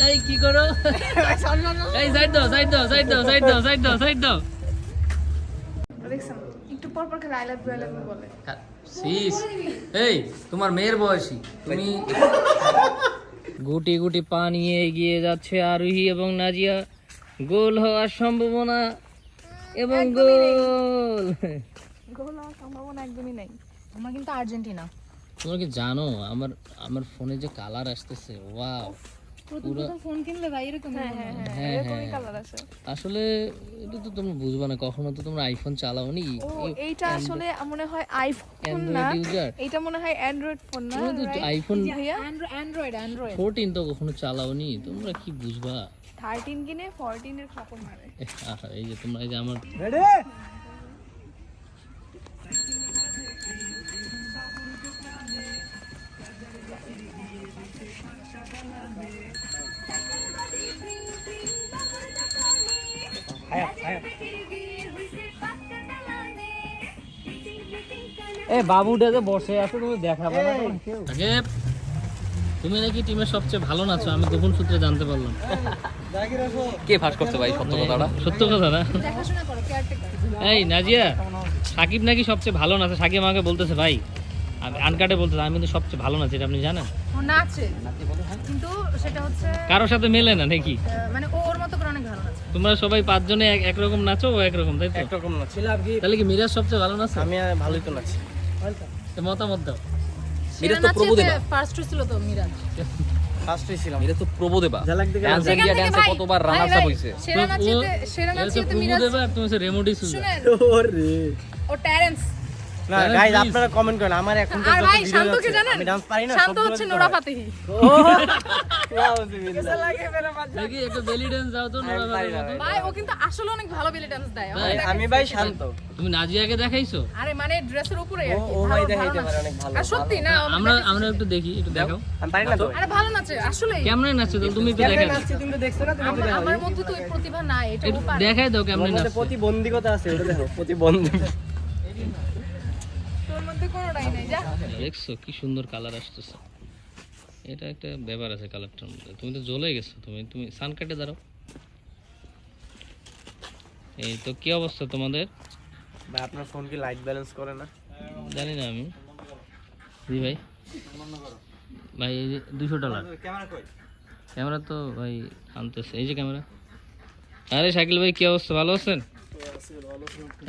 এই কি করো? এই সাইড দাও সাইড দাও সাইড দাও সাইড দাও সাইড দাও সাইড দাও। দেখছেন একটু পর পর খেলে আই লাভ ইউ বলে। সিস এই তোমার মেয়ের বয়সী তুমি। গুটি গুটি পা নিয়ে এগিয়ে যাচ্ছে আরোহী এবং নাজিয়া। গোল হওয়ার সম্ভাবনা এবং গোল। গোল হওয়ার সম্ভাবনা একদমই নাই। আমার কিন্তু আর্জেন্টিনা। তোমরা কি জানো আমার আমার ফোনে যে কালার আসতেছে? ওয়াও, পুরো ফোন কিনলে ভাই এরকম। হ্যাঁ এরকমই কালার আছে। আসলে এটা তো তোমরা বুঝবা না, কখনো তো তোমরা আইফোন চালাওনি। ও এইটা আসলে মনে হয় আইফোন না, এটা মনে হয় অ্যান্ড্রয়েড ফোন না। আইফোন অ্যান্ড্রয়েড 14 তো কখনো চালাওনি, তোমরা কি বুঝবা? 13 কিনে 14 এর খপর মারে। আহা, এই যে তোমরা এই যে আমার বাবুটা যে বসে আছে তুমি দেখাবো না? আগে তুমি নাকি টিমের সবচেয়ে ভালো নাচো, আমি গোপন সূত্রে জানতে পারলাম। কে ফাঁস করছে ভাই সত্য কথাটা? সত্য কথা না? দেখাশোনা করো কেয়ারটেকার। এই নাজিয়া, সাকিব নাকি সবচেয়ে ভালো নাচে। সাকিব আমাকে বলতেছে ভাই, আমি আনকাটে বলতেছে আমি কিন্তু সবচেয়ে ভালো নাচি, এটা আপনি জানেন? ও নাচে কিন্তু সেটা হচ্ছে কারোর সাথে মেলে না নাকি? মানে ওর মতো করে অনেক ভালো নাচে। তোমরা সবাই 5 জনে একরকম নাচো, ও একরকম, তাই তো? একরকম না ছিল। তাহলে কি মিরাজ সবচেয়ে ভালো নাচে? আমি ভালোই তো নাচি। তো মতামত দাও। মিরাজ তো প্রভুদেবা। ফার্স্ট ছিল তো মিরাজ। ফার্স্টই ছিলাম। মিরাজ তো প্রভুদেবা। ডান্স ইন্ডিয়া ডান্সে কতবার রানার্স আপ হইছে। সেরা নাচিতে মিরাজ। দেবা আর তুমি রেমোডি সুজা। ওরে ও ট্যারেন্স। না গাইস, আপনারা কমেন্ট করেন আমার এখন আর ভাই শান্তকে জানেন? আমি ডান্স পারি না। শান্ত হচ্ছে নোরা ফাতেহি। দেখি একটু বেলি ডান্স দাও তো নোরা ভাইয়ের মতো। ভাই ও কিন্তু আসলে অনেক ভালো বেলি ডান্স দেয়। আমি ভাই শান্ত। তুমি নাজিয়াকে দেখাইছো? আরে মানে ড্রেসের উপরে আর কি। ও ভাই দেখাইতে পারে অনেক ভালো। আর সত্যি না আমরা একটু দেখি, একটু দেখাও। আমি পারি না তো। আরে ভালো নাচে আসলে। কেমনে নাচছো তো তুমি একটু দেখাও। নাচছি তুমি তো দেখছো না? তুমি তো দেখাও। আমার মধ্যে তো ওই প্রতিভা নাই, এটা ও একটু পারে। দেখাই দাও কেমনে মধ্যে নাচছো। প্রতিবন্ধকতা আছে, ওটা দেখো। প্রতিবন্ধী। তোর মধ্যে কোনোটাই নাই। যা দেখছো কি সুন্দর কালার আসতেছে? এটা একটা ব্যাপার আছে কালারটার মধ্যে। তুমি তো জ্বলে গেছো। তুমি সান কাটে দাঁড়াও। এই তো কি অবস্থা তোমাদের? ভাই আপনার ফোন কি লাইট ব্যালেন্স করে না? জানি না আমি। জি ভাই, ভাই এই যে $200। ক্যামেরা কই? ক্যামেরা তো ভাই আনতেছে, এই যে ক্যামেরা। আরে শাকিল ভাই কি অবস্থা, ভালো আছেন?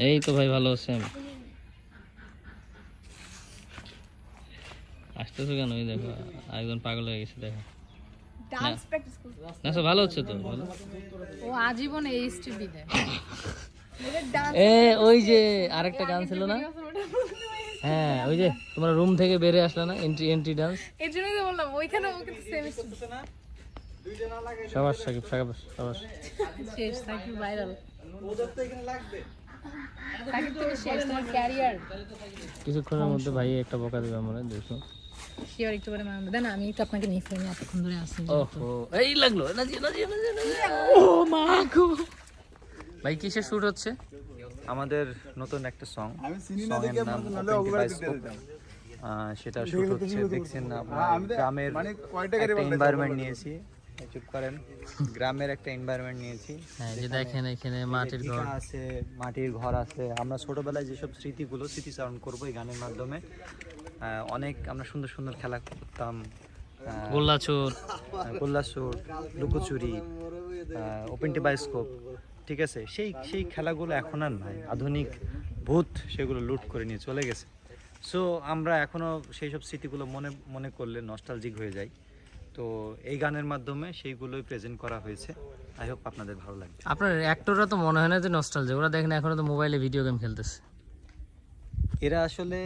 এই তো ভাই ভালো আছি আমি। আসতেছো কেন? ওই দেখো আরেকজন পাগল হয়ে গেছে, দেখো। ডান্স প্র্যাকটিস করতে। না সব ভালো হচ্ছে তো, ভালো। ও আজীবন এইচটিভি দেয়। ওই যে আরেকটা গান ছিল না? হ্যাঁ ওই যে তোমরা রুম থেকে বেরে আসলে না, এন্ট্রি ডান্স। এর জন্যই তো বললাম ওইখানে ও কিন্তু সেম সবাস সাকিব সবাস। শেষ সাকিব ভাইরাল। সাকিব তুমি শেষ, তোমার ক্যারিয়ার। কিছুক্ষণের মধ্যে ভাই একটা বকা দেবে আমরা, দেখো। শিওর একটু পরে মানবে। দেন আমি তো আপনাকে নিয়ে ফেলি এতক্ষণ ধরে আসছি। ওহো এই লাগলো নাজিয়া। ও মা গো। ভাই কিসের শুট হচ্ছে? আমাদের নতুন একটা সং, সঙের নাম বাইস্কোপ। সেটা শুট হচ্ছে, দেখছেন না আপনারা? গ্রামের একটা এনভায়রনমেন্ট নিয়েছি। চুপ করেন। গ্রামের একটা এনভায়রনমেন্ট নিয়েছি। হ্যাঁ যে দেখেন এখানে মাটির ঘর আছে, মাটির ঘর আছে। আমরা ছোটবেলায় যেসব স্মৃতিচারণ করবো এই গানের মাধ্যমে। অনেক আমরা সুন্দর সুন্দর খেলা করতাম। গোল্লাছুট, লুকোচুরি, ওপেন টি বাইস্কোপ, ঠিক আছে? সেই খেলাগুলো এখন আর নাই। আধুনিক ভূত সেগুলো লুট করে নিয়ে চলে গেছে। সো আমরা এখনও সেই সব স্মৃতিগুলো মনে করলে নস্টালজিক হয়ে যাই। তো এই গানের মাধ্যমে সেইগুলোই প্রেজেন্ট করা হয়েছে। আই হোপ আপনাদের ভালো লাগবে। আপনার অ্যাক্টররা তো মনে হয় না যে নস্টালজিক, ওরা দেখেন এখনো তো মোবাইলে ভিডিও গেম খেলতেছে। এরা আসলে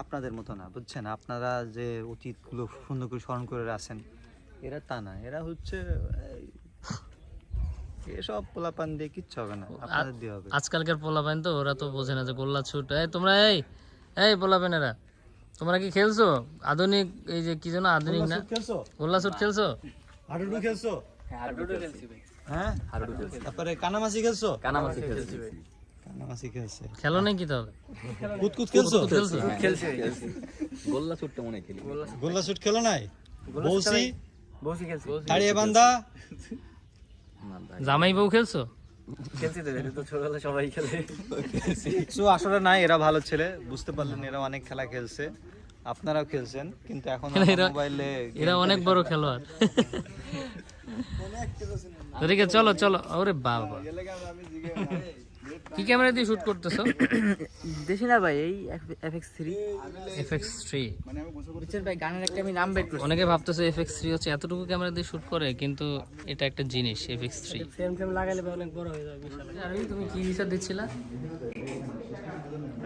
আপনাদের মতো না, বুঝছেন? আপনারা যে অতীতগুলো সুন্দর করে স্মরণ করে আছেন, এরা তা না। এরা হচ্ছে এসব পোলাপান দিয়ে কিচ্ছু হবে না, আপনাদের দিয়ে হবে। আজকালকার পোলাপান তো ওরা তো বোঝে না যে গোল্লাছুট। তোমরা এই পোলাপানেরা তোমরা কি খেলছো আধুনিক? এই যে কি যেন আধুনিক না, গোল্লাছুট খেলছো? হাডুডু খেলছো? হ্যাঁ হাডুডু খেলছো। তারপরে কানামাছি খেলছো? কানামাছি খেলছি। কানামাছি খেলছে। খেলো নাকি তবে? কুতকুত খেলছো? খেলছি। গোল্লাছুটটা মনে খেলি। গোল্লাছুট খেলো নাই? বৌসি দাঁড়িয়ে বান্দা জামাই বউ খেলছো? সো আসলে নাই, এরা ভালো ছেলে, বুঝতে পারলেন, এরা অনেক খেলা খেলছে, আপনারাও খেলছেন, কিন্তু এখন মোবাইলে এরা অনেক বড় খেলোয়াড়। ঠিক আছে, চলো চলো। ওরে বাবা, কি ক্যামেরা দিয়ে শুট করতেছো? দেশি না ভাই, এই FX3 FX3। বুঝছেন ভাই, গানের একটা আমি নাম বের করছি। অনেকে ভাবতেছে FX3 হচ্ছে এতটুকু ক্যামেরা দিয়ে শুট করে, কিন্তু এটা একটা জিনিস FX3। ফ্রেম লাগাইলে ভাই অনেক বড় হয়ে যাবে। আর তুমি কি বিচার দিচ্ছিলা?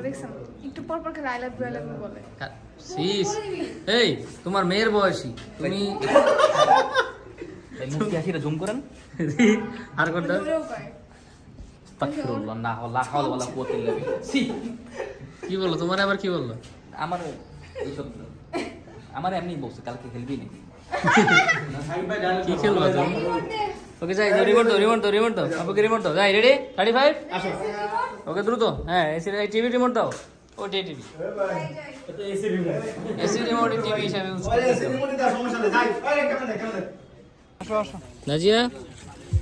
দেখছেন একটু পর পর খালি আই লাভ ইউ বলে। সিস, এই তোমার মেয়ের বয়সী, তুমি মুক্তি হাসিটা জুম করেন। আর কোনটা? জোরেও কয়। আস্তাগফিরুল্লাহ, না লা হাওলা ওয়ালা কুওয়াতা ইল্লা বিল্লাহ। সি, কি বললো তোমার, আবার কি বললো? আমার এইসব আমার এমনি বলছে কালকে খেলবি না। কি খেলবা তুমি? ওকে যাই, রিমোট দাও, রিমোট দাও, রিমোট দাও, আপুকে রিমোট দাও। যাই, রেডি 35 আসো। ওকে দ্রুত, হ্যাঁ এই টিভি রিমোট দাও। ও টিভি এসি রিমোট টিভি হিসাবে ইউজ করতেছে। নাজিয়া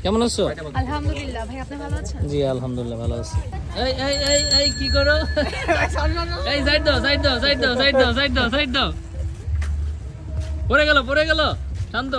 কেমন আছো? আলহামদুলিল্লাহ ভাই, আপনি ভালো আছেন? জি আলহামদুলিল্লাহ ভালো আছি। এই এই এই এই কি করো? এই সাইড দাও, সাইড দাও, সাইড দাও, সাইড দাও, সাইড দাও, সাইড দাও। পড়ে গেল, পড়ে গেল। শান্ত।